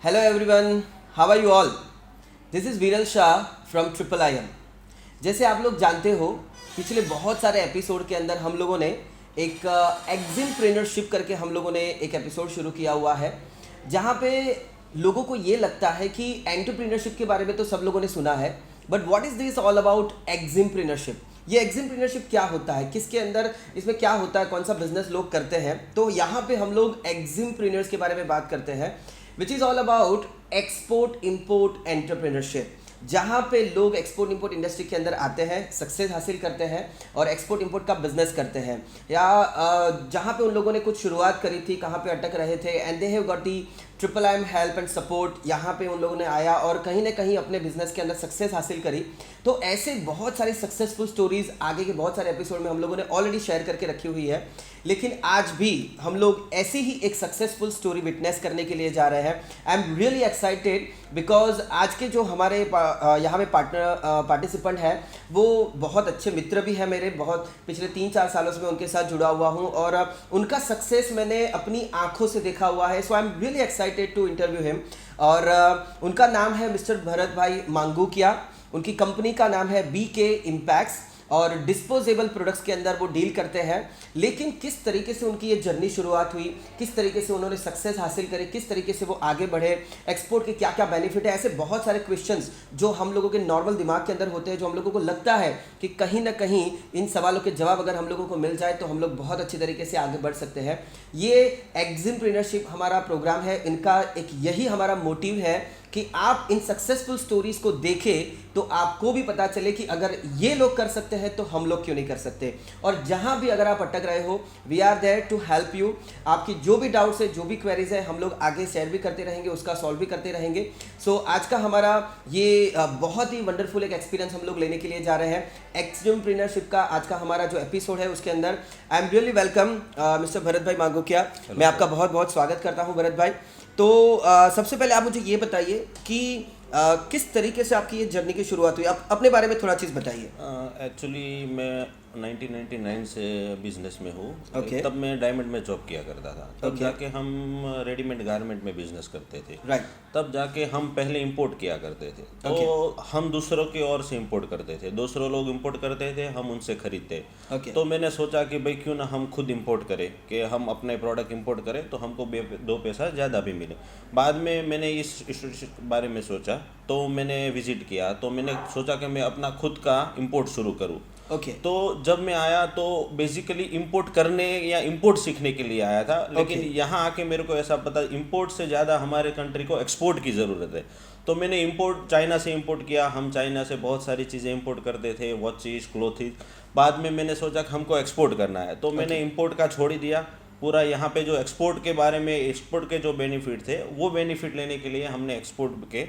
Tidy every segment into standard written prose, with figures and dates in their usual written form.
Hello everyone, how are you all? This is Viral Shah from Triple IM. जैसे आप लोग जानते हो, पिछले बहुत सारे एपिसोड के अंदर हम लोगों ने एक एग्जिमप्रेन्योरशिप करके हम लोगों ने एक एपिसोड शुरू किया हुआ है, जहाँ पे लोगों को ये लगता है कि एंटरप्रेन्योरशिप के बारे में तो सब लोगों ने सुना है, but what is this all about exampreneurship? ये एग्जिमप्रेन्योरशिप क्या होता है, किसके अंदर इसमें क्या होता है, कौन सा बिजनेस लोग करते हैं? तो यहाँ पे हम लोग एग्जिमप्रेन्योर्स के बारे में बात करते हैं, which is all about export import entrepreneurship, जहाँ पे लोग एक्सपोर्ट इंपोर्ट इंडस्ट्री के अंदर आते हैं, सक्सेस हासिल करते हैं और एक्सपोर्ट इंपोर्ट का बिजनेस करते हैं, या जहाँ पे उन लोगों ने कुछ शुरुआत करी थी, कहाँ पे अटक रहे थे, and they have got the triple I am help and support, यहाँ पे उन लोगों ने आया और कहीं ना कहीं अपने बिजनेस के अंदर सक्सेस हासिल करी। तो ऐसे बहुत सारी सक्सेसफुल स्टोरीज आगे के बहुत सारे एपिसोड में हम लोगों ने ऑलरेडी शेयर करके रखी हुई है, लेकिन आज भी हम लोग ऐसी ही एक सक्सेसफुल स्टोरी विटनेस करने के लिए जा रहे हैं। आई एम रियली एक्साइटेड बिकॉज आज के जो हमारे यहाँ पे पार्टिसिपेंट हैं वो बहुत अच्छे मित्र भी हैं मेरे, बहुत पिछले 3-4 सालों से मैं उनके साथ जुड़ा हुआ हूँ और उनका सक्सेस मैंने अपनी आंखों से देखा हुआ है। So I am really excited to interview him. और उनका नाम है मिस्टर भरत भाई मांगूकिया। उनकी कंपनी का नाम है BK इम्पैक्ट्स और डिस्पोजेबल प्रोडक्ट्स के अंदर वो डील करते हैं। लेकिन किस तरीके से उनकी ये जर्नी शुरुआत हुई, किस तरीके से उन्होंने सक्सेस हासिल करी, किस तरीके से वो आगे बढ़े, एक्सपोर्ट के क्या क्या बेनिफिट है, ऐसे बहुत सारे क्वेश्चंस जो हम लोगों के नॉर्मल दिमाग के अंदर होते हैं, जो हम लोगों को लगता है कि कहीं ना कहीं इन सवालों के जवाब अगर हम लोगों को मिल जाए तो हम लोग बहुत अच्छी तरीके से आगे बढ़ सकते हैं। ये एग्जिमप्रेन्योरशिप हमारा प्रोग्राम है, इनका एक यही हमारा मोटिव है कि आप इन सक्सेसफुल स्टोरीज को देखें तो आपको भी पता चले कि अगर ये लोग कर सकते हैं तो हम लोग क्यों नहीं कर सकते। और जहां भी अगर आप अटक रहे हो, we are there to help you. आपकी जो भी डाउट्स है, जो भी क्वेरीज है, हम लोग आगे शेयर भी करते रहेंगे, उसका सॉल्व भी करते रहेंगे। सो आज का हमारा ये बहुत ही वंडरफुल एक एक्सपीरियंस हम लोग लेने के लिए जा रहे हैं। एग्जिमप्रेन्योरशिप का आज का हमारा जो एपिसोड है उसके अंदर आई am really welcome mister Bharat bhai मांगूकिया। मैं आपका बहुत बहुत स्वागत करता हूँ भरत भाई। तो सबसे पहले आप मुझे ये बताइए कि किस तरीके से आपकी ये जर्नी की शुरुआत हुई, आप अपने बारे में थोड़ा चीज़ बताइए। एक्चुअली मैं 1999 से बिजनेस में हूँ। Okay. तब मैं डायमंड में जॉब किया करता था। तब Okay. जाके हम रेडीमेड गारमेंट में बिजनेस करते थे। राइट। तब जाके हम पहले इंपोर्ट किया करते थे, तो हम दूसरों की ओर से इंपोर्ट करते थे। दूसरों लोग इंपोर्ट करते थे, हम उनसे खरीदते। Okay. तो मैंने सोचा कि भाई क्यों ना हम खुद इंपोर्ट करें, कि हम अपने प्रोडक्ट इंपोर्ट करें तो हमको 2 पैसा ज़्यादा भी मिले। बाद में मैंने इस बारे में सोचा, तो मैंने विजिट किया, तो मैंने सोचा कि मैं अपना खुद का इंपोर्ट शुरू करूँ। ओके। तो जब मैं आया तो बेसिकली इंपोर्ट करने या इंपोर्ट सीखने के लिए आया था, लेकिन यहाँ आके मेरे को ऐसा पता इंपोर्ट से ज़्यादा हमारे कंट्री को एक्सपोर्ट की ज़रूरत है। तो मैंने इंपोर्ट चाइना से इंपोर्ट किया। हम चाइना से बहुत सारी चीज़ें इंपोर्ट करते थे, वॉचेस, क्लोथेस। बाद में मैंने सोचा कि हमको एक्सपोर्ट करना है, तो मैंने इंपोर्ट का छोड़ ही दिया। पूरा यहाँ पे जो एक्सपोर्ट के बारे में, एक्सपोर्ट के जो बेनिफिट थे, वो बेनिफिट लेने के लिए हमने एक्सपोर्ट के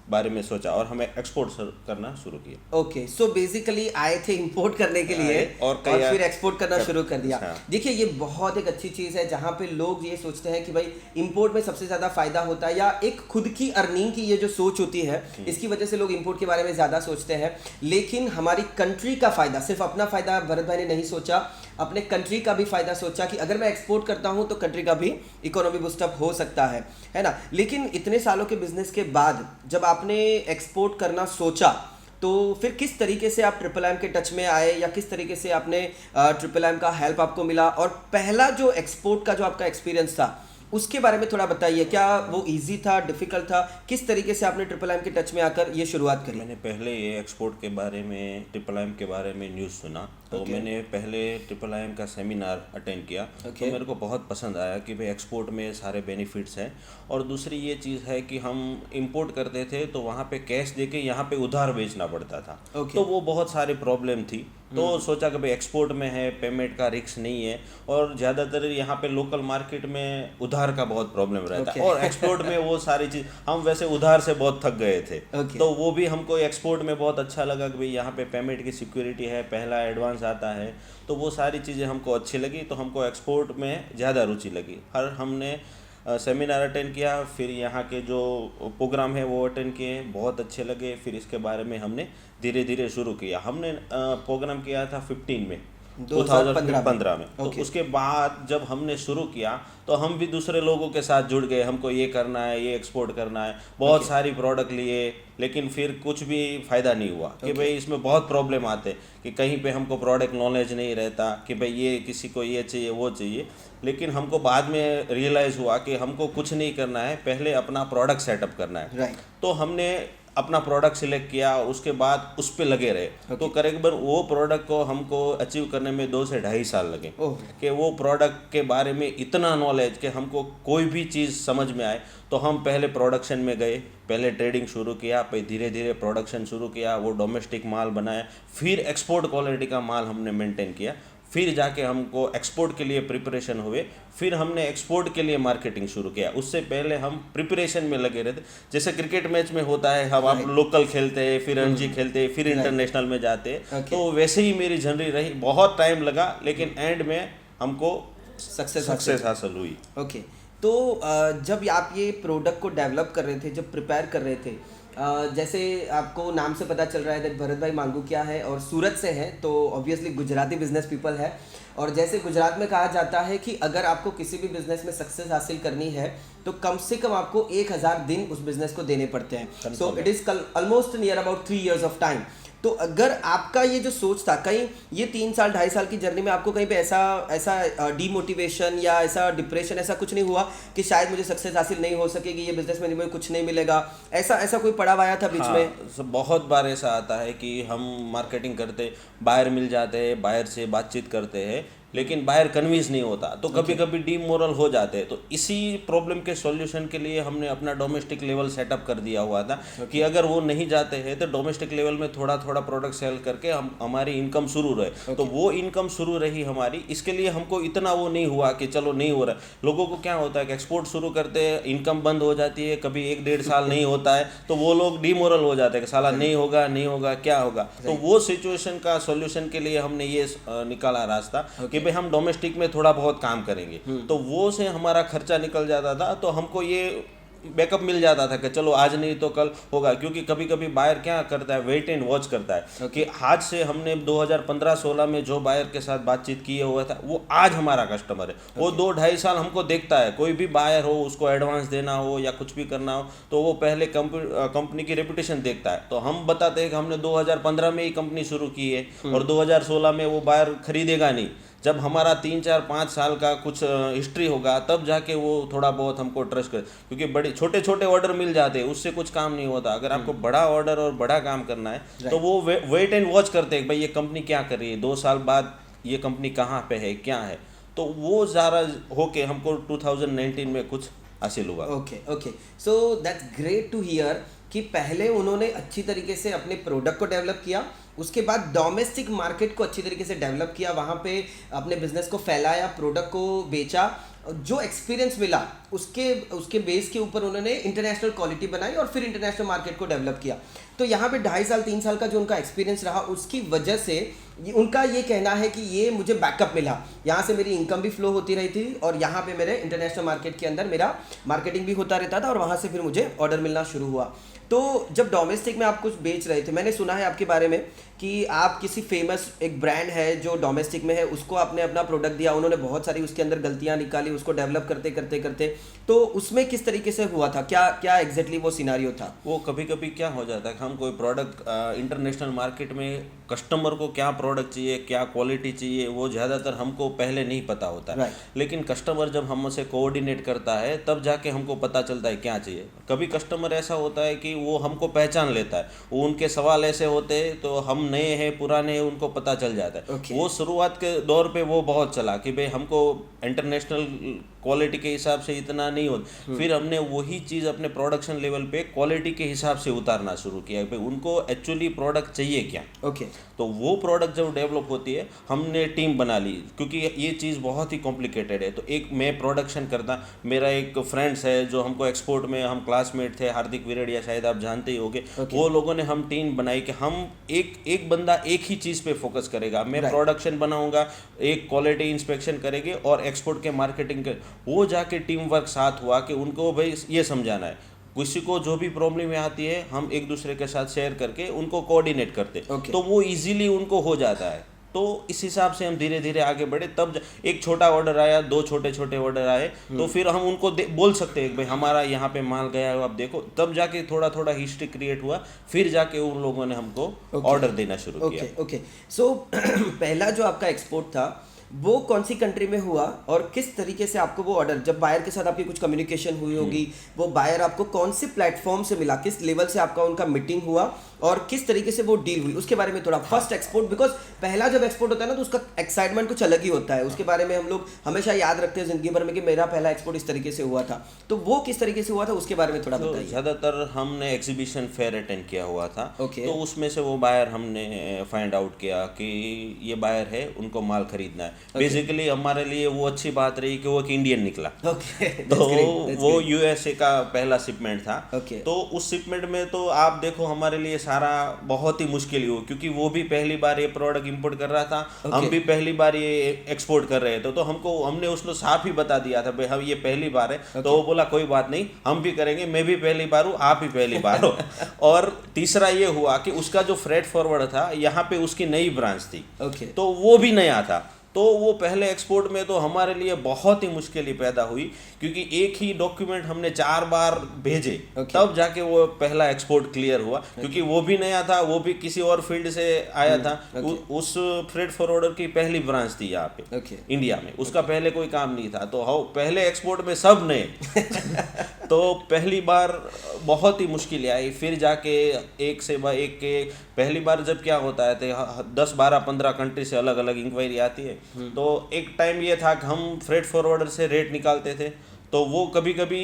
बारे में सोचा और हमें एक्सपोर्ट करना शुरू किया। ओके, सो बेसिकली आए थे इंपोर्ट करने के लिए और फिर एक्सपोर्ट करना शुरू कर दिया। देखिए, ये बहुत एक अच्छी चीज़ है जहाँ पे लोग ये सोचते हैं कि भाई इंपोर्ट में सबसे ज़्यादा फायदा होता है, या एक खुद की अर्निंग की ये जो सोच होती है, इसकी वजह से लोग इंपोर्ट के बारे में ज़्यादा सोचते हैं। लेकिन हमारी कंट्री का फ़ायदा, सिर्फ अपना फ़ायदा भरत भाई ने नहीं सोचा, अपने कंट्री का भी फ़ायदा सोचा कि अगर मैं एक्सपोर्ट करता हूँ तो कंट्री का भी इकोनॉमी बूस्टअप हो सकता है ना। लेकिन इतने सालों के बिजनेस के बाद जब आपने एक्सपोर्ट करना सोचा, तो फिर किस तरीके से आप ट्रिपल आईएम के टच में आए, या किस तरीके से आपने ट्रिपल आईएम का हेल्प आपको मिला, और पहला जो एक्सपोर्ट का जो आपका एक्सपीरियंस था उसके बारे में थोड़ा बताइए। क्या वो इजी था, डिफिकल्ट था, किस तरीके से आपने ट्रिपल आईएम के टच में आकर ये शुरुआत करी? मैंने पहले ये एक्सपोर्ट के बारे में, ट्रिपल आईएम के बारे में न्यूज़ सुना, तो मैंने पहले ट्रिपल आईएम का सेमिनार अटेंड किया। तो मेरे को बहुत पसंद आया कि भाई एक्सपोर्ट में सारे बेनिफिट्स हैं। और दूसरी ये चीज़ है कि हम इंपोर्ट करते थे तो वहाँ पे कैश देके यहाँ पे उधार बेचना पड़ता था। तो वो बहुत सारी प्रॉब्लम थी। तो सोचा कि भाई एक्सपोर्ट में है, पेमेंट का रिस्क नहीं है, और ज़्यादातर यहाँ पे लोकल मार्केट में उधार का बहुत प्रॉब्लम रहता है। और एक्सपोर्ट में वो सारी चीज़, हम वैसे उधार से बहुत थक गए थे। तो वो भी हमको एक्सपोर्ट में बहुत अच्छा लगा कि भाई यहाँ पे पेमेंट की सिक्योरिटी है, पहला एडवांस आता है, तो वो सारी चीज़ें हमको अच्छी लगी। तो हमको एक्सपोर्ट में ज़्यादा रुचि लगी। हमने सेमिनार अटेंड किया, फिर यहाँ के जो प्रोग्राम है वो अटेंड किए, बहुत अच्छे लगे। फिर इसके बारे में हमने धीरे धीरे शुरू किया। हमने प्रोग्राम किया था 15 में, 2015 में। Okay. तो उसके बाद जब हमने शुरू किया तो हम भी दूसरे लोगों के साथ जुड़ गए, हमको ये करना है, ये एक्सपोर्ट करना है, बहुत सारी प्रोडक्ट लिए, लेकिन फिर कुछ भी फ़ायदा नहीं हुआ कि भाई इसमें बहुत प्रॉब्लम आते कि कहीं पे हमको प्रोडक्ट नॉलेज नहीं रहता कि भाई ये किसी को ये चाहिए वो चाहिए। लेकिन हमको बाद में रियलाइज़ हुआ कि हमको कुछ नहीं करना है, पहले अपना प्रोडक्ट सेटअप करना है। तो हमने अपना प्रोडक्ट सिलेक्ट किया, उसके बाद उस पर लगे रहे। तो करीबन वो प्रोडक्ट को हमको अचीव करने में 2 से 2.5 साल लगे कि वो प्रोडक्ट के बारे में इतना नॉलेज कि हमको कोई भी चीज़ समझ में आए। तो हम पहले प्रोडक्शन में गए, पहले ट्रेडिंग शुरू किया, फिर धीरे धीरे प्रोडक्शन शुरू किया, वो डोमेस्टिक माल बनाया, फिर एक्सपोर्ट क्वालिटी का माल हमने मेंटेन किया, फिर जाके हमको एक्सपोर्ट के लिए प्रिपरेशन हुए, फिर हमने एक्सपोर्ट के लिए मार्केटिंग शुरू किया। उससे पहले हम प्रिपरेशन में लगे रहते, जैसे क्रिकेट मैच में होता है, हम आप लोकल खेलते हैं, फिर रणजी खेलते हैं, फिर इंटरनेशनल में जाते हैं। तो वैसे ही मेरी जर्नी रही, बहुत टाइम लगा, लेकिन एंड में हमको सक्सेस हासिल हुई। ओके, तो जब आप ये प्रोडक्ट को डेवलप कर रहे थे, जब प्रिपेयर कर रहे थे, जैसे आपको नाम से पता चल रहा है दैट भरत भाई मांगुकिया है और सूरत से है, तो ऑब्वियसली गुजराती बिजनेस पीपल है। और जैसे गुजरात में कहा जाता है कि अगर आपको किसी भी बिजनेस में सक्सेस हासिल करनी है तो कम से कम आपको 1000 दिन उस बिजनेस को देने पड़ते हैं। So it is almost near about 3 years of time. तो अगर आपका ये जो सोच था, कहीं ये 3 साल 2.5 साल की जर्नी में आपको कहीं पे ऐसा डीमोटिवेशन या ऐसा डिप्रेशन ऐसा कुछ नहीं हुआ कि शायद मुझे सक्सेस हासिल नहीं हो सकेगी, ये बिजनेस में मुझे कुछ नहीं मिलेगा, ऐसा कोई पड़ाव आया था बीच में? बहुत बार ऐसा आता है कि हम मार्केटिंग करते, बायर मिल जाते हैं, बायर से बातचीत करते हैं, लेकिन बायर कन्विंस नहीं होता, तो कभी कभी डीमोरल हो जाते हैं। तो इसी प्रॉब्लम के सॉल्यूशन के लिए हमने अपना डोमेस्टिक लेवल सेटअप कर दिया हुआ था कि अगर वो नहीं जाते हैं तो डोमेस्टिक लेवल में थोड़ा थोड़ा प्रोडक्ट सेल करके हम हमारी इनकम शुरू रहे। तो वो इनकम शुरू रही हमारी, इसके लिए हमको इतना वो नहीं हुआ कि चलो नहीं हो रहा। लोगों को क्या होता है कि एक्सपोर्ट शुरू करते हैं, इनकम बंद हो जाती है, कभी 1-1.5 साल नहीं होता है, तो वो लोग डीमोरल हो जाते हैं कि साला नहीं होगा क्या होगा। तो वो सिचुएशन का सॉल्यूशन के लिए हमने ये निकाला रास्ता कि भाई हम डोमेस्टिक में थोड़ा बहुत काम करेंगे। तो वो से हमारा खर्चा निकल जाता था, तो हमको ये बैकअप मिल जाता था कि चलो आज नहीं तो कल होगा। क्योंकि कभी कभी बायर क्या करता है, वेट एंड वॉच करता है कि आज से हमने 2015-16 में जो बायर के साथ बातचीत किए हुआ था वो आज हमारा कस्टमर है। वो 2-2.5 साल हमको देखता है। कोई भी बायर हो, उसको एडवांस देना हो या कुछ भी करना हो, तो वो पहले कंपनी की रेपुटेशन देखता है। तो हम बताते हैं कि हमने 2015 में ही कंपनी शुरू की है और 2016 में वो बायर खरीदेगा नहीं। जब हमारा 3-4-5 साल का कुछ हिस्ट्री होगा तब जाके वो थोड़ा बहुत हमको ट्रस्ट कर, क्योंकि बड़े छोटे छोटे ऑर्डर मिल जाते हैं, उससे कुछ काम नहीं होता। अगर आपको बड़ा ऑर्डर और बड़ा काम करना है तो वो वेट एंड वॉच करते हैं भाई ये कंपनी क्या कर रही है, 2 साल बाद ये कंपनी कहाँ पे है, क्या है। तो वो ज़्यादा होके हमको 2019 में कुछ हासिल हुआ। Okay, so that's great to hear कि पहले उन्होंने अच्छी तरीके से अपने प्रोडक्ट को डेवलप किया, उसके बाद डोमेस्टिक मार्केट को अच्छी तरीके से डेवलप किया, वहाँ पे अपने बिजनेस को फैलाया, प्रोडक्ट को बेचा, जो एक्सपीरियंस मिला उसके बेस के ऊपर उन्होंने इंटरनेशनल क्वालिटी बनाई और फिर इंटरनेशनल मार्केट को डेवलप किया। तो यहाँ पे 2.5 साल 3 साल का जो उनका एक्सपीरियंस रहा, उसकी वजह से उनका ये कहना है कि ये मुझे बैकअप मिला, यहाँ से मेरी इनकम भी फ्लो होती रही थी और यहाँ पे मेरे इंटरनेशनल मार्केट के अंदर मेरा मार्केटिंग भी होता रहता था और वहाँ से फिर मुझे ऑर्डर मिलना शुरू हुआ। तो जब डोमेस्टिक में आप कुछ बेच रहे थे, मैंने सुना है आपके बारे में कि आप किसी फेमस एक ब्रांड है जो डोमेस्टिक में है, उसको आपने अपना प्रोडक्ट दिया, उन्होंने बहुत सारी उसके अंदर गलतियां निकाली, उसको डेवलप करते करते करते, तो उसमें किस तरीके से हुआ था, क्या एग्जैक्टली वो सिनारियो था? वो कभी कभी क्या हो जाता है कि हम कोई प्रोडक्ट इंटरनेशनल मार्केट में कस्टमर को क्या प्रोडक्ट चाहिए, क्या क्वालिटी चाहिए, वो ज़्यादातर हमको पहले नहीं पता होता है। लेकिन कस्टमर जब हमसे कोऑर्डिनेट करता है तब जाके हमको पता चलता है क्या चाहिए। कभी कस्टमर ऐसा होता है कि वो हमको पहचान लेता है, वो उनके सवाल ऐसे होते हैं तो हम नए हैं पुराने हैं उनको पता चल जाता है। वो शुरुआत के दौर पे वो बहुत चला कि भाई हमको इंटरनेशनल क्वालिटी के हिसाब से इतना नहीं होता। फिर हमने वही चीज़ अपने प्रोडक्शन लेवल पे क्वालिटी के हिसाब से उतारना शुरू किया कि उनको एक्चुअली प्रोडक्ट चाहिए क्या। तो वो प्रोडक्ट जब डेवलप होती है, हमने टीम बना ली, क्योंकि ये चीज़ बहुत ही कॉम्प्लिकेटेड है। तो एक मैं प्रोडक्शन करता, मेरा एक फ्रेंड्स है जो हमको एक्सपोर्ट में, हम क्लासमेट थे, हार्दिक विरेडिया, शायद आप जानते ही होंगे। वो लोगों ने हम टीम बनाई कि हम एक बंदा एक ही चीज़ पे फोकस करेगा। मैं प्रोडक्शन बनाऊंगा, एक क्वालिटी इंस्पेक्शन करेंगे और एक्सपोर्ट के मार्केटिंग के। वो जाके टीम वर्क साथ हुआ कि उनको भाई ये समझाना है, किसी को जो भी प्रॉब्लम आती है हम एक दूसरे के साथ शेयर करके उनको कोऑर्डिनेट करते। तो वो इजीली उनको हो जाता है तो इस हिसाब से हम धीरे धीरे आगे बढ़े। तब एक छोटा ऑर्डर आया, 2 छोटे छोटे ऑर्डर आए, तो फिर हम उनको बोल सकते हैं कि भाई हमारा यहाँ पे माल गया है, आप देखो। तब जाके थोड़ा थोड़ा हिस्ट्री क्रिएट हुआ, फिर जाके उन लोगों ने हमको ऑर्डर देना शुरू किया। ओके सो पहला जो आपका एक्सपोर्ट था वो कौन सी कंट्री में हुआ, और किस तरीके से आपको वो ऑर्डर, जब बायर के साथ आपकी कुछ कम्युनिकेशन हुई होगी, वो बायर आपको कौन से प्लेटफॉर्म से मिला, किस लेवल से आपका उनका मीटिंग हुआ और किस तरीके से वो डील हुई, उसके बारे में थोड़ा। फर्स्ट एक्सपोर्ट, बिकॉज पहला जब एक्सपोर्ट होता है ना तो उसका एक्साइटमेंट कुछ अलग ही होता है, उसके बारे में हम लोग हमेशा याद रखते हैं जिंदगी भर में कि मेरा पहला एक्सपोर्ट इस तरीके से हुआ था। तो वो किस तरीके से हुआ था उसके बारे में थोड़ा तो बताइए। ज़्यादातर हमने एग्जीबिशन फेयर अटेंड किया हुआ था। Okay. तो उसमें से वो बायर हमने फाइंड आउट किया कि ये बायर है, उनको माल खरीदना है। बेसिकली हमारे लिए वो अच्छी बात रही कि वो एक इंडियन निकला। Okay, तो that's great, that's वो great. यूएसए का पहला शिपमेंट था। Okay. तो उस शिपमेंट में तो आप देखो हमारे लिए सारा बहुत ही मुश्किल ही हो, क्योंकि वो भी पहली बार ये प्रोडक्ट इंपोर्ट कर रहा था, हम भी पहली बार ये एक्सपोर्ट कर रहे थे। तो हमने उसको साफ ही बता दिया था भाई हम ये पहली बार है। तो वो बोला कोई बात नहीं, हम भी करेंगे, मैं भी पहली बार हूँ, आप भी पहली बार हो। और तीसरा ये हुआ कि उसका जो फ्रेट फॉरवर्ड था, यहाँ पे उसकी नई ब्रांच थी, तो वो भी नया था। तो वो पहले एक्सपोर्ट में तो हमारे लिए बहुत ही मुश्किल पैदा हुई, क्योंकि एक ही डॉक्यूमेंट हमने 4 बार भेजे, तब जाके वो पहला एक्सपोर्ट क्लियर हुआ। क्योंकि वो भी नया था, वो भी किसी और फील्ड से आया था। उस फ्रेट फॉरवर्डर की पहली ब्रांच थी यहाँ पे इंडिया में, उसका पहले कोई काम नहीं था। तो पहले एक्सपोर्ट में सब नए तो पहली बार बहुत ही मुश्किल आई। फिर जाके एक से एक के पहली बार जब क्या होता है तो 10, 12, 15 कंट्री से अलग अलग इंक्वायरी आती है। तो एक टाइम ये था कि हम फ्रेट फॉरवर्डर से रेट निकालते थे, तो वो कभी कभी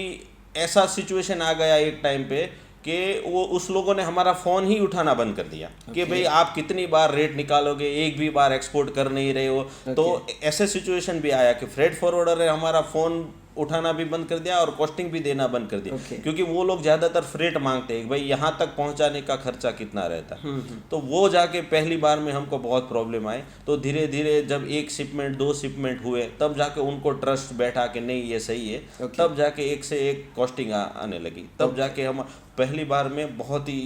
ऐसा सिचुएशन आ गया एक टाइम पे कि वो उस लोगों ने हमारा फ़ोन ही उठाना बंद कर दिया कि भाई आप कितनी बार रेट निकालोगे, एक भी बार एक्सपोर्ट कर नहीं रहे हो। तो ऐसे सिचुएशन भी आया कि फ्रेट फॉरवर्डर ने हमारा फ़ोन उठाना भी बंद कर दिया और कॉस्टिंग भी देना बंद कर दिया। क्योंकि वो लोग ज़्यादातर फ्रेट मांगते हैं भाई यहाँ तक पहुँचाने का खर्चा कितना रहता है। तो वो जाके पहली बार में हमको बहुत प्रॉब्लम आए। तो धीरे धीरे जब 1 शिपमेंट 2 शिपमेंट हुए, तब जाके उनको ट्रस्ट बैठा कि नहीं ये सही है। तब जाके एक से एक कॉस्टिंग आने लगी। तब जाके हम पहली बार में बहुत ही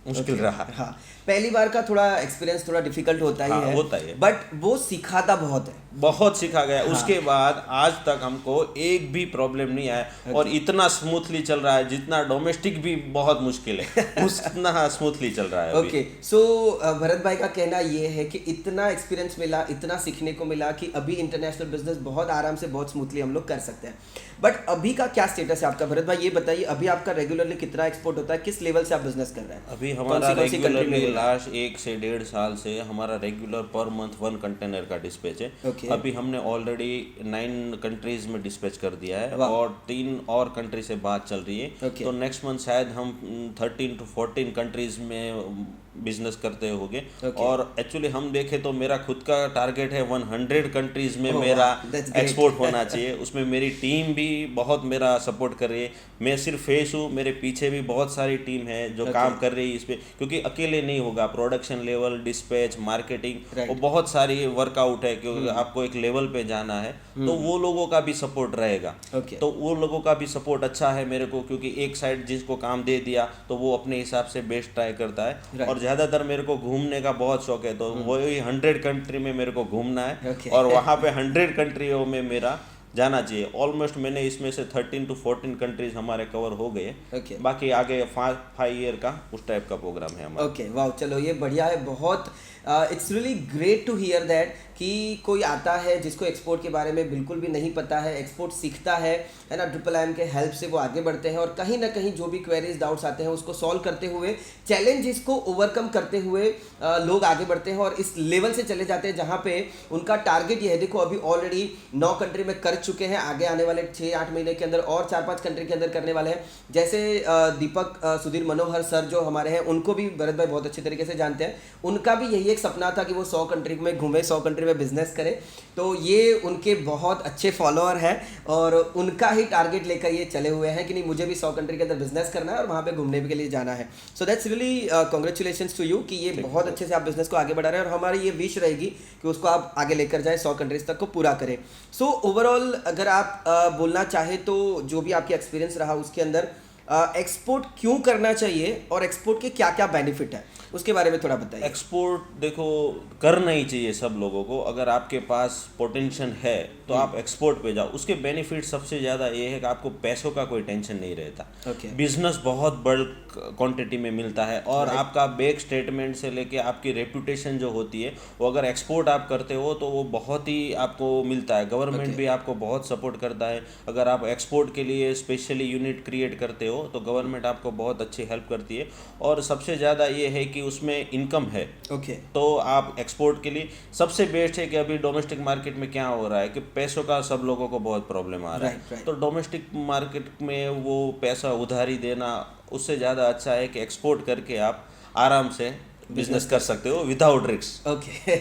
मुश्किल रहा। हाँ, पहली बार का थोड़ा एक्सपीरियंस थोड़ा डिफिकल्ट होता ही है, होता है, बट वो सिखाता बहुत है, बहुत सीखा गया। उसके बाद आज तक हमको एक भी प्रॉब्लम नहीं आया और इतना स्मूथली चल रहा है, जितना डोमेस्टिक भी बहुत मुश्किल है उतना स्मूथली चल रहा है। ओके, सो भरत भाई का कहना ये है कि इतना एक्सपीरियंस मिला, इतना सीखने को मिला कि अभी इंटरनेशनल बिजनेस बहुत आराम से, बहुत स्मूथली हम लोग कर सकते हैं। बट अभी का क्या स्टेटस है आपका भरत भाई, ये बताइए। अभी आपका रेगुलरली कितना एक्सपोर्ट होता है, किस लेवल से आप बिजनेस कर रहे हैं? अभी हमारा रेगुलरली लास्ट 1 से 1.5 साल से हमारा रेगुलर पर मंथ 1 कंटेनर का डिस्पैच है। अभी हमने ऑलरेडी 9 कंट्रीज में डिस्पैच कर दिया है और 3 और कंट्री से बात चल रही है। तो नेक्स्ट मंथ शायद हम 13 to 14 कंट्रीज में बिजनेस करते होंगे। और एक्चुअली हम देखें तो मेरा खुद का टारगेट है 100 कंट्रीज में मेरा एक्सपोर्ट होना चाहिए। उसमें मेरी टीम भी बहुत मेरा सपोर्ट कर रही है। मैं सिर्फ फेस हूँ, मेरे पीछे भी बहुत सारी टीम है जो काम कर रही है इस पे, क्योंकि अकेले नहीं होगा। प्रोडक्शन लेवल, डिस्पैच, मार्केटिंग, वो बहुत सारी वर्कआउट है, क्योंकि आपको एक लेवल पे जाना है। तो वो लोगों का भी सपोर्ट रहेगा। तो वो लोगों का भी सपोर्ट अच्छा है मेरे को, क्योंकि एक साइड जिसको काम दे दिया तो वो अपने हिसाब से बेस्ट ट्राई करता है। और ज़्यादातर मेरे को घूमने का बहुत शौक है, तो वही 100 कंट्री में मेरे को घूमना है और वहाँ पे 100 कंट्रियों में मेरा जाना चाहिए। ऑलमोस्ट मैंने इसमें से 13 to 14 कंट्रीज हमारे कवर हो गए। बाकी आगे 5 ईयर का उस टाइप का प्रोग्राम है हमारा। वाह, चलो ये बढ़िया है बहुत। It's really great to hear that कि कोई आता है जिसको एक्सपोर्ट के बारे में बिल्कुल भी नहीं पता है, एक्सपोर्ट सीखता है ना, IIIM के हेल्प से वो आगे बढ़ते हैं और कहीं ना कहीं जो भी क्वेरीज, डाउट्स आते हैं उसको सॉल्व करते हुए, चैलेंजेस को ओवरकम करते हुए लोग आगे बढ़ते हैं और इस लेवल से चले जाते हैं जहाँ पे उनका टारगेट ये है। देखो अभी ऑलरेडी 9 कंट्री में कर चुके हैं, आगे आने वाले 6-8 महीने के अंदर और 4-5 कंट्री के अंदर करने वाले हैं। जैसे दीपक सुधीर मनोहर सर जो हमारे हैं, उनको भी भरत भाई बहुत अच्छे तरीके से जानते हैं। उनका भी यही एक सपना था कि वो 100 कंट्री में घूमे, 100 कंट्री में बिजनेस करे। तो ये उनके बहुत अच्छे फॉलोअर हैं और उनका ही टारगेट लेकर ये चले हुए हैं कि नहीं, मुझे भी 100 कंट्री के अंदर बिजनेस करना है और वहाँ पे घूमने के लिए जाना है। So that's really congratulations to you कि ये बहुत अच्छे से आप बिजनेस को आगे बढ़ा रहे हैं और हमारी ये विश रहेगी कि उसको आप आगे लेकर जाए, 100 कंट्रीज तक को पूरा करें। सो ओवरऑल अगर आप बोलना चाहे तो जो भी आपकी एक्सपीरियंस रहा उसके अंदर एक्सपोर्ट क्यों करना चाहिए और एक्सपोर्ट के क्या क्या बेनिफिट है? उसके बारे में थोड़ा बताइए। एक्सपोर्ट देखो करना ही चाहिए सब लोगों को। अगर आपके पास पोटेंशियल है तो आप एक्सपोर्ट पे जाओ। उसके बेनिफिट सबसे ज़्यादा ये है कि आपको पैसों का कोई टेंशन नहीं रहता। बिजनेस बहुत बल्क क्वांटिटी में मिलता है और आपका बैंक स्टेटमेंट से लेके आपकी रेपुटेशन जो होती है वो अगर एक्सपोर्ट आप करते हो तो वो बहुत ही आपको मिलता है। गवर्नमेंट भी आपको बहुत सपोर्ट करता है। अगर आप एक्सपोर्ट के लिए स्पेशली यूनिट क्रिएट करते हो तो गवर्नमेंट आपको बहुत अच्छी हेल्प करती है। और सबसे ज़्यादा ये है कि उसमें इनकम है। तो आप एक्सपोर्ट के लिए सबसे बेस्ट है कि अभी डोमेस्टिक मार्केट में क्या हो रहा है कि पैसों का सब लोगों को बहुत प्रॉब्लम आ रहा है। तो डोमेस्टिक मार्केट में वो पैसा उधारी देना उससे ज़्यादा अच्छा है कि एक्सपोर्ट करके आप आराम से बिजनेस कर सकते हो विदाउट रिस्क। ओके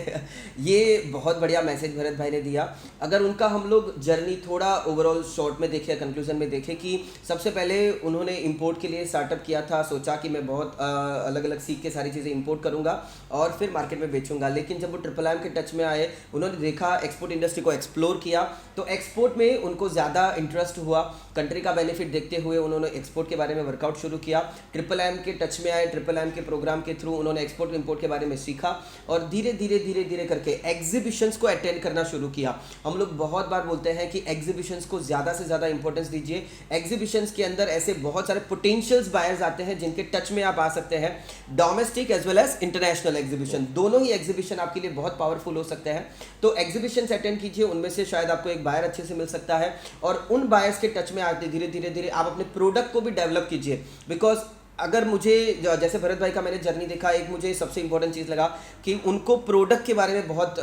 ये बहुत बढ़िया मैसेज भरत भाई ने दिया। अगर उनका हम लोग जर्नी थोड़ा ओवरऑल शॉर्ट में देखें, कंक्लूजन में देखें कि सबसे पहले उन्होंने इंपोर्ट के लिए स्टार्टअप किया था, सोचा कि मैं बहुत अलग अलग सीख के सारी चीज़ें इंपोर्ट करूंगा और फिर मार्केट में बेचूंगा। लेकिन जब वो IIIM के टच में आए, उन्होंने देखा एक्सपोर्ट इंडस्ट्री को एक्सप्लोर किया, तो एक्सपोर्ट में उनको ज़्यादा इंटरेस्ट हुआ। कंट्री का बेनिफिट देखते हुए उन्होंने एक्सपोर्ट के बारे में वर्कआउट शुरू किया। IIIM के टच में आए, IIIM के प्रोग्राम के थ्रू उन्होंने एक्सपोर्ट इंपोर्ट के बारे में सीखा और धीरे धीरे धीरे धीरे करके एग्जीबिशंस को अटेंड करना शुरू किया। हम लोग बहुत बार बोलते हैं कि एग्जीबिशंस को ज़्यादा से ज़्यादा इंपॉर्टेंस दीजिए। एग्जीबिशंस के अंदर ऐसे बहुत सारे पोटेंशियल्स बायर्स आते हैं जिनके टच में आप आ सकते हैं। Domestic as well as international exhibition, दोनों ही एग्जीबिशन आपके लिए बहुत पावरफुल हो सकते हैं। तो एग्जीबिशंस अटेंड कीजिए, उनमें से शायद आपको एक बायर अच्छे से मिल सकता है और उन बायर्स के टच में आते धीरे धीरे धीरे आप अपने प्रोडक्ट को भी डेवलप कीजिए। बिकॉज अगर मुझे जैसे भरत भाई का मैंने जर्नी देखा, एक मुझे सबसे इंपॉर्टेंट चीज़ लगा कि उनको प्रोडक्ट के बारे में बहुत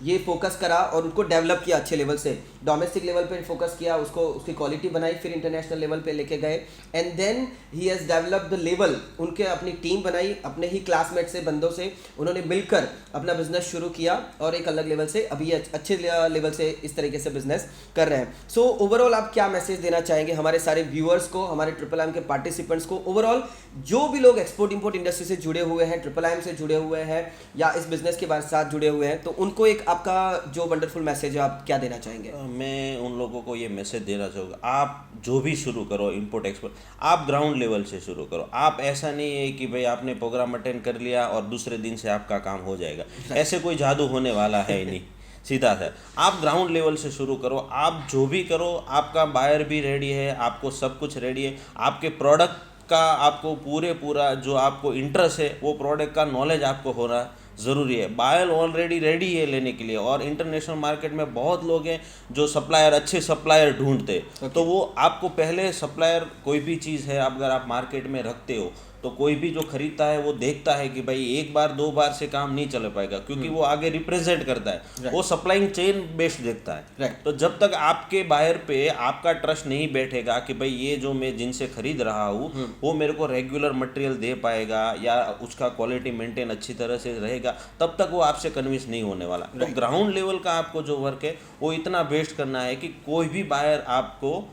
ये फोकस करा और उनको डेवलप किया अच्छे लेवल से। डोमेस्टिक लेवल पे फोकस किया, उसको उसकी क्वालिटी बनाई, फिर इंटरनेशनल लेवल पे लेके गए and then he has developed the level. उनके अपनी टीम बनाई, अपने ही क्लासमेट से बंदों से उन्होंने मिलकर अपना बिजनेस शुरू किया और एक अलग लेवल से अभी अच्छे लेवल से इस तरीके से बिजनेस कर रहे हैं। सो ओवरऑल आप क्या मैसेज देना चाहेंगे हमारे सारे व्यूअर्स को, हमारे IIIM के पार्टिसिपेंट्स को? ओवरऑल जो भी लोग एक्सपोर्ट इंपोर्ट इंडस्ट्री से जुड़े हुए हैं, IIIM से जुड़े हुए हैं या इस बिजनेस के साथ जुड़े हुए हैं, तो उनको एक आपका जो वंडरफुल मैसेज है आप क्या देना चाहेंगे? मैं उन लोगों को ये मैसेज देना चाहूँगा, आप जो भी शुरू करो इंपोर्ट एक्सपोर्ट, आप ग्राउंड लेवल से शुरू करो। आप ऐसा नहीं है कि भाई आपने प्रोग्राम अटेंड कर लिया और दूसरे दिन से आपका काम हो जाएगा। ऐसे कोई जादू होने वाला है ही नहीं। सीधा है, आप ग्राउंड लेवल से शुरू करो। आप जो भी करो, आपका बायर भी रेडी है, आपको सब कुछ रेडी है। आपके प्रोडक्ट का आपको पूरा जो आपको इंटरेस्ट है वो प्रोडक्ट का नॉलेज आपको होना ज़रूरी है। बायर ऑलरेडी रेडी है लेने के लिए और इंटरनेशनल मार्केट में बहुत लोग हैं जो सप्लायर, अच्छे सप्लायर ढूंढते। तो वो आपको पहले सप्लायर कोई भी चीज़ है अगर आप मार्केट में रखते हो तो कोई भी जो खरीदता है वो देखता है कि भाई एक बार दो बार से काम नहीं चल पाएगा, क्योंकि वो आगे रिप्रेजेंट करता है। वो सप्लाइंग चेन बेस्ड देखता है। तो जब तक आपके बायर पे आपका ट्रस्ट नहीं बैठेगा कि भाई ये जो मैं जिनसे खरीद रहा हूँ वो मेरे को रेगुलर मटेरियल दे पाएगा या उसका क्वालिटी मेंटेन अच्छी तरह से रहेगा, तब तक वो आपसे कन्विंस नहीं होने वाला। तो ग्राउंड लेवल का आपको जो वर्क है वो इतना बेस्ट करना है कि कोई भी बायर आपको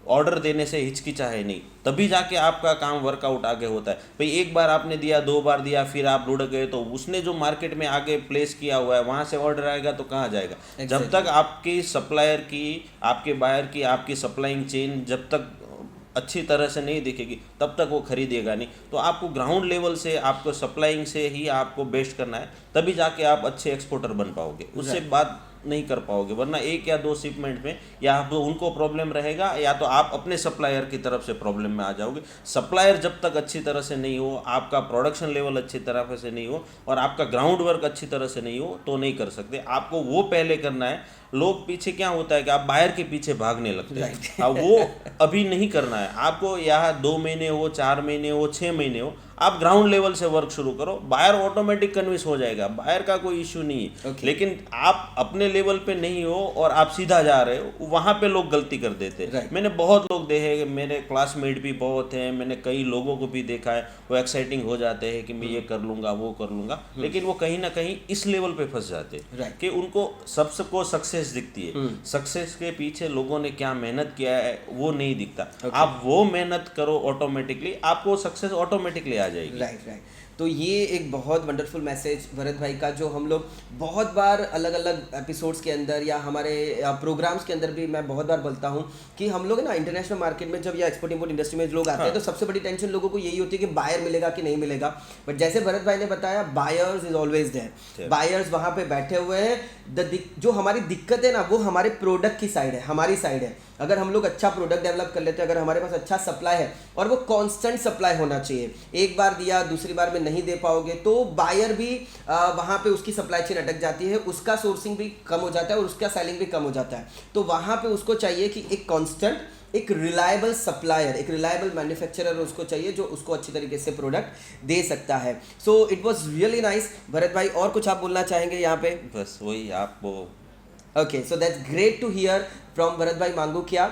ऑर्डर देने से हिचकिचाए नहीं, तभी जाके आपका काम वर्कआउट आगे होता है। भाई एक बार आपने दिया, दो बार दिया, फिर आप रुड़ गए तो उसने जो मार्केट में आगे प्लेस किया हुआ है वहाँ से ऑर्डर आएगा तो कहाँ जाएगा? जब तक आपकी सप्लायर की, आपके बायर की, आपकी सप्लाइंग चेन जब तक अच्छी तरह से नहीं दिखेगी तब तक वो खरीदेगा नहीं। तो आपको ग्राउंड लेवल से, आपको सप्लाइंग से ही आपको बेस्ट करना है, तभी जाके आप अच्छे एक्सपोर्टर बन पाओगे। उससे बात नहीं कर पाओगे, वरना एक या दो शिपमेंट में या तो उनको प्रॉब्लम रहेगा या तो आप अपने सप्लायर की तरफ से प्रॉब्लम में आ जाओगे। सप्लायर जब तक अच्छी तरह से नहीं हो, आपका प्रोडक्शन लेवल अच्छी तरह से नहीं हो और आपका ग्राउंड वर्क अच्छी तरह से नहीं हो तो नहीं कर सकते। आपको वो पहले करना है। लोग पीछे क्या होता है कि आप बायर के पीछे भागने लगते हैं। अब वो अभी नहीं करना है आपको। यहाँ 2 महीने हो, 4 महीने हो, 6 महीने हो, आप ग्राउंड लेवल से वर्क शुरू करो। बायर ऑटोमेटिक कन्विंस हो जाएगा, बायर का कोई इश्यू नहीं है। लेकिन आप अपने लेवल पे नहीं हो और आप सीधा जा रहे हो, वहाँ पे लोग गलती कर देते हैं। मैंने बहुत लोग देखे, मेरे क्लासमेट भी बहुत हैं, मैंने कई लोगों को भी देखा है, वो एक्साइटिंग हो जाते हैं कि मैं ये कर लूँगा, वो कर लूँगा, लेकिन वो कहीं ना कहीं इस लेवल पे फंस जाते हैं कि उनको सबको सक्सेस दिखती है। सक्सेस के पीछे लोगों ने क्या मेहनत किया है वो नहीं दिखता। आप वो मेहनत करो, ऑटोमेटिकली आपको सक्सेस ऑटोमेटिकली आ जाएगी। राइट। तो ये एक बहुत वंडरफुल मैसेज भरत भाई का, जो हम लोग बहुत बार अलग अलग एपिसोड्स के अंदर या हमारे प्रोग्राम्स के अंदर भी मैं बहुत बार बोलता हूँ कि हम लोग ना इंटरनेशनल मार्केट में जब या एक्सपोर्ट इंपोर्ट इंडस्ट्री में लोग आते हैं तो सबसे बड़ी टेंशन लोगों को यही होती है कि बायर मिलेगा कि नहीं मिलेगा। बट जैसे भरत भाई ने बताया, buyers is always there, buyers वहाँ पे बैठे हुए हैं। जो हमारी दिक्कत है ना वो हमारे प्रोडक्ट की साइड है, हमारी साइड है। अगर हम लोग अच्छा प्रोडक्ट डेवलप कर लेते हैं, अगर हमारे पास अच्छा सप्लाई है और वो कांस्टेंट सप्लाई होना चाहिए, एक बार दिया दूसरी बार में नहीं दे पाओगे तो बायर भी वहाँ पे उसकी सप्लाई चेन अटक जाती है, उसका सोर्सिंग भी कम हो जाता है और उसका सेलिंग भी कम हो जाता है। तो वहाँ पे उसको चाहिए कि एक कांस्टेंट, एक रिलायबल सप्लायर, एक रिलायबल मैन्युफैक्चरर उसको चाहिए जो उसको अच्छी तरीके से प्रोडक्ट दे सकता है। So it was really nice. Bharat भाई और कुछ आप बोलना चाहेंगे यहाँ पे? बस वही आप वो okay, so that's great to hear from Bharat bhai Mangukiya.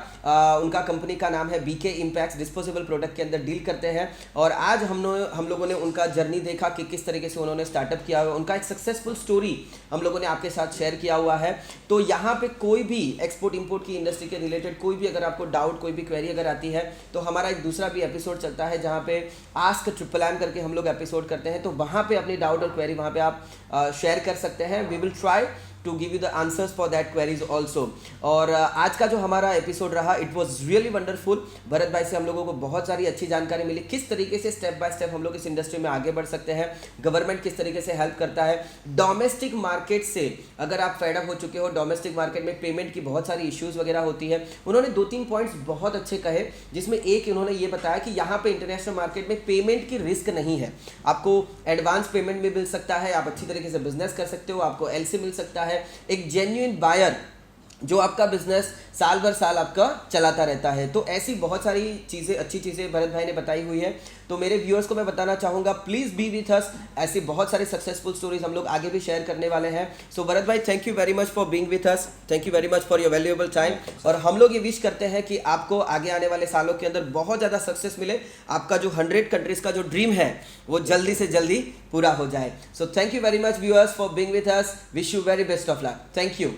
उनका कंपनी का नाम है बीके इम्पैक्ट्स, डिस्पोजेबल प्रोडक्ट के अंदर डील करते हैं। और आज हम लोगों ने उनका जर्नी देखा कि किस तरीके से उन्होंने स्टार्टअप किया हुआ, उनका एक सक्सेसफुल स्टोरी हम लोगों ने आपके साथ शेयर किया हुआ है। तो यहाँ पे कोई भी एक्सपोर्ट इंपोर्ट की इंडस्ट्री के रिलेटेड कोई भी अगर आपको डाउट, कोई भी क्वेरी अगर आती है तो हमारा एक दूसरा भी एपिसोड चलता है जहाँ पे आस्क ट्रिपल एम करके हम लोग एपिसोड करते हैं। तो वहाँ पे अपनी डाउट और क्वेरी वहाँ पे आप शेयर कर सकते हैं। We will try to give you the answers for that queries also. और आज का जो हमारा एपिसोड रहा, it was really wonderful. Bharat bhai से हम लोगों को बहुत सारी अच्छी जानकारी मिली, किस तरीके से स्टेप बाय स्टेप हम लोग इस इंडस्ट्री में आगे बढ़ सकते हैं, गवर्नमेंट किस तरीके से हेल्प करता है। डोमेस्टिक मार्केट से अगर आप फेडअप हो चुके हो, डोमेस्टिक मार्केट में पेमेंट की बहुत सारी इश्यूज वगैरह होती है, उन्होंने 2-3 पॉइंट्स बहुत अच्छे कहे, जिसमें एक उन्होंने ये बताया कि यहाँ पे इंटरनेशनल मार्केट में पेमेंट की रिस्क नहीं है। आपको एडवांस पेमेंट भी मिल सकता है, आप अच्छी तरीके से बिजनेस कर सकते हो, आपको एलसी मिल सकता है, एक जेन्युइन बायर जो आपका बिजनेस साल भर साल आपका चलाता रहता है। तो ऐसी बहुत सारी चीज़ें, अच्छी चीज़ें भरत भाई ने बताई हुई है। तो मेरे व्यूअर्स को मैं बताना चाहूँगा, प्लीज़ बी विथ अस। ऐसी बहुत सारी सक्सेसफुल स्टोरीज हम लोग आगे भी शेयर करने वाले हैं। सो भरत भाई, thank you very much for being with us, thank you very much for your valuable time. और हम लोग ये विश करते हैं कि आपको आगे आने वाले सालों के अंदर बहुत ज़्यादा सक्सेस मिले, आपका जो 100 कंट्रीज़ का जो ड्रीम है वो जल्दी से जल्दी पूरा हो जाए। So thank you very much viewers for being with us, wish you very best of luck, thank you.